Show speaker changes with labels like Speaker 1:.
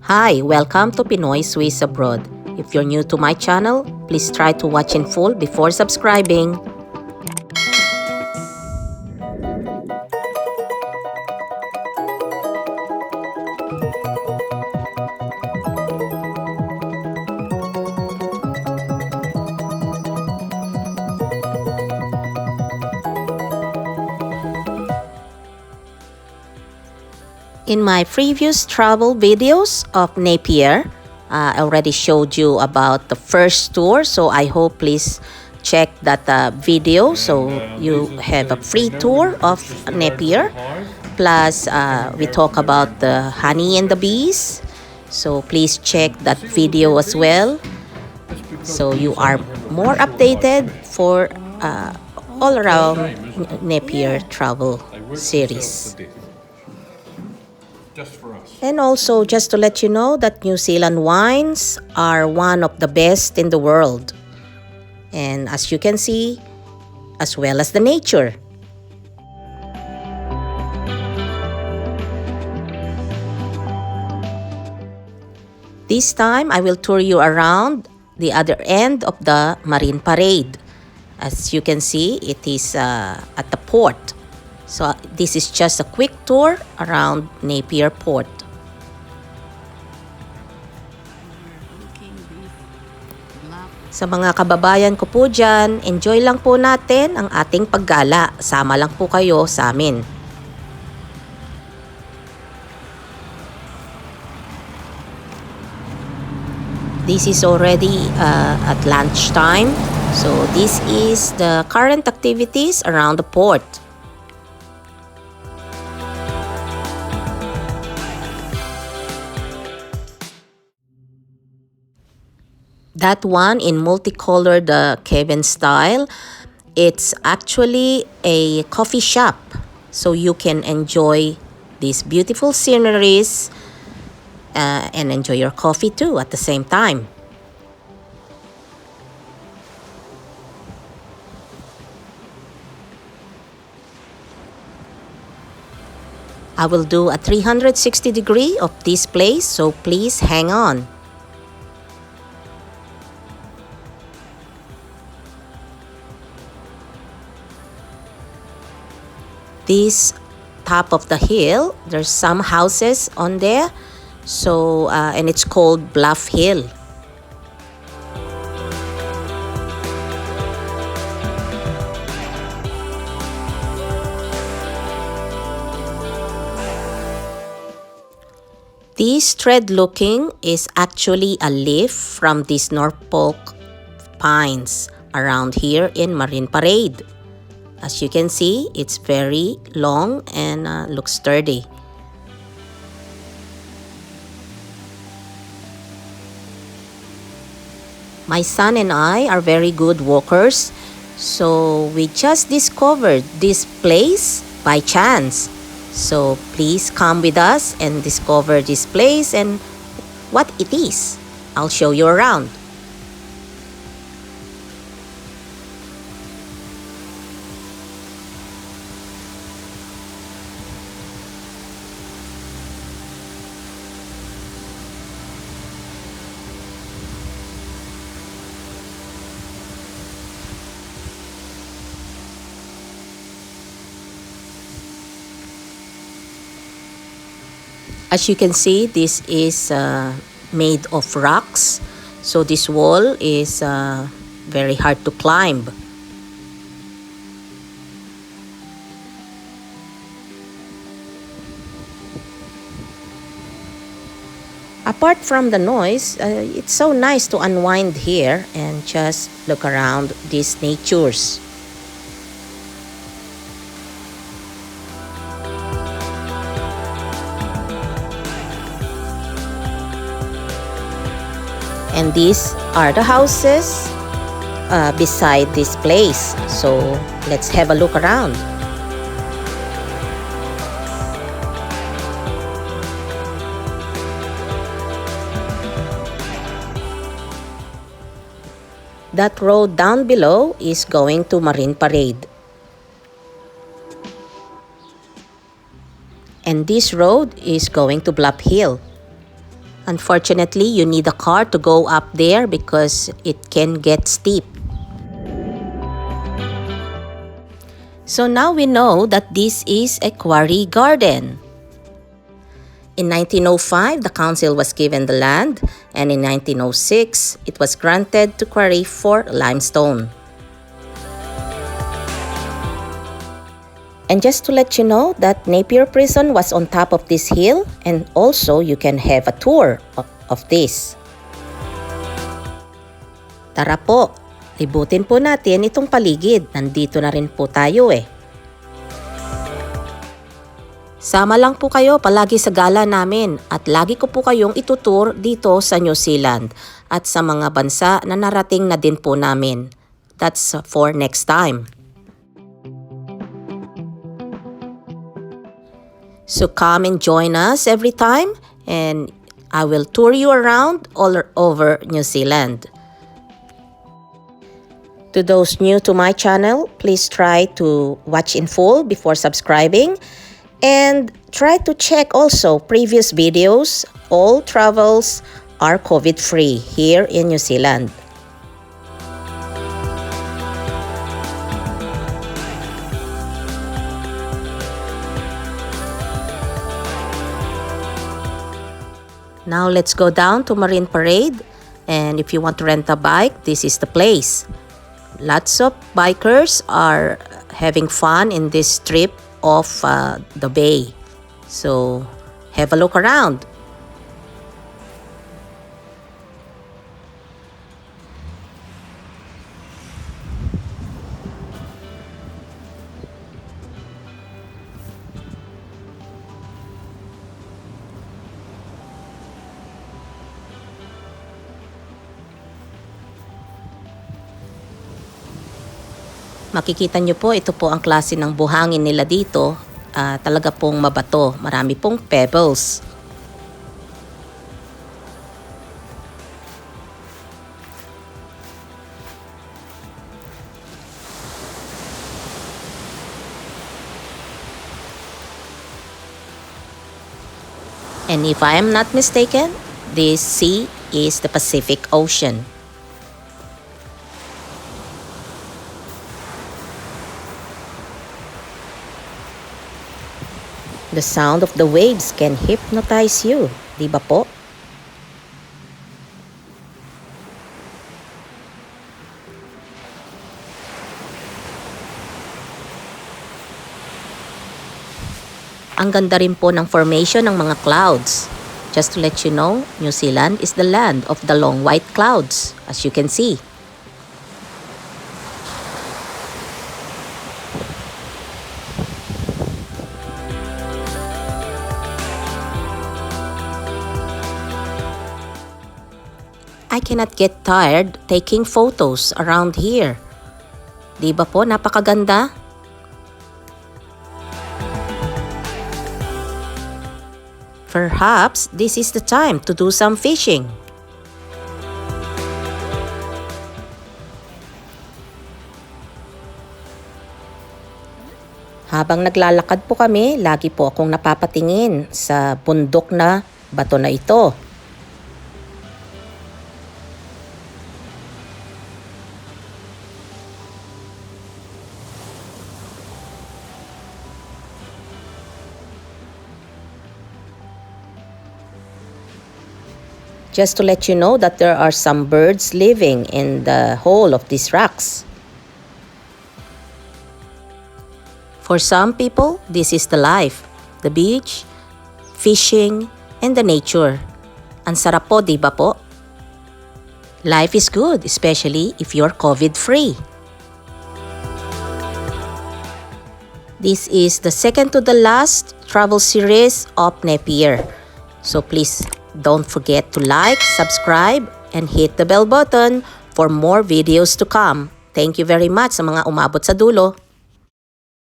Speaker 1: Hi, welcome to Pinoy Swiss Abroad. If you're new to my channel, please try to watch in full before subscribing. In my previous travel videos of Napier, I already showed you about the first tour, so I hope please check that video so you have a free tour of Napier. Plus, we talk about the honey and the bees, so please check that video as well. So you are more updated for all around Napier travel series. And also, just to let you know that New Zealand wines are one of the best in the world. And as you can see, as well as the nature. This time, I will tour you around the other end of the Marine Parade. As you can see, it is at the port. So this is just a quick tour around Napier Port. Sa mga kababayan ko po dyan, enjoy lang po natin ang ating paggala. Sama lang po kayo sa amin. This is already at lunchtime. So this is the current activities around the port. That one in multicolored cabin style, it's actually a coffee shop. So you can enjoy these beautiful sceneries and enjoy your coffee too at the same time. I will do a 360 degree of this place, so please hang on. This top of the hill, there's some houses on there, so and it's called Bluff Hill. This thread looking is actually a leaf from these Norfolk pines around here in Marine Parade. As you can see, it's very long and looks sturdy. My son and I are very good walkers, so we just discovered this place by chance. So please come with us and discover this place and what it is. I'll show you around. As you can see, this is made of rocks. So this wall is very hard to climb. Apart from the noise, it's so nice to unwind here and just look around these natures. And these are the houses beside this place. So let's have a look around. That road down below is going to Marine Parade. And this road is going to Bluff Hill. Unfortunately, you need a car to go up there because it can get steep. So now we know that this is a quarry garden. In 1905, the council was given the land, and in 1906, it was granted to quarry for limestone. And just to let you know that Napier Prison was on top of this hill, and also you can have a tour of this. Tara po, libutin po natin itong paligid. Nandito na rin po tayo eh. Sama lang po kayo palagi sa gala namin at lagi ko po kayong itutur dito sa New Zealand at sa mga bansa na narating na din po namin. That's for next time. So come and join us every time and I will tour you around all over New Zealand. To those new to my channel, please try to watch in full before subscribing. And try to check also previous videos. All travels are COVID-free here in New Zealand. Now let's go down to Marine Parade. And if you want to rent a bike, this is the place. Lots of bikers are having fun in this trip of the bay. So have a look around. Makikita nyo po, ito po ang klase ng buhangin nila dito. Talaga pong mabato. Marami pong pebbles. And if I am not mistaken, this sea is the Pacific Ocean. The sound of the waves can hypnotize you, di ba po? Ang ganda rin po ng formation ng mga clouds. Just to let you know, New Zealand is the land of the long white clouds, as you can see. I cannot get tired taking photos around here. Di ba po, napakaganda? Perhaps this is the time to do some fishing. Habang naglalakad po kami, lagi po akong napapatingin sa bundok na bato na ito. Just to let you know that there are some birds living in the hole of these rocks. For some people, this is the life. The beach, fishing, and the nature. Ang sarap po, di ba po? Life is good, especially if you're COVID-free. This is the second to the last travel series of Napier. So please don't forget to like, subscribe, and hit the bell button for more videos to come. Thank you very much sa mga umabot sa dulo.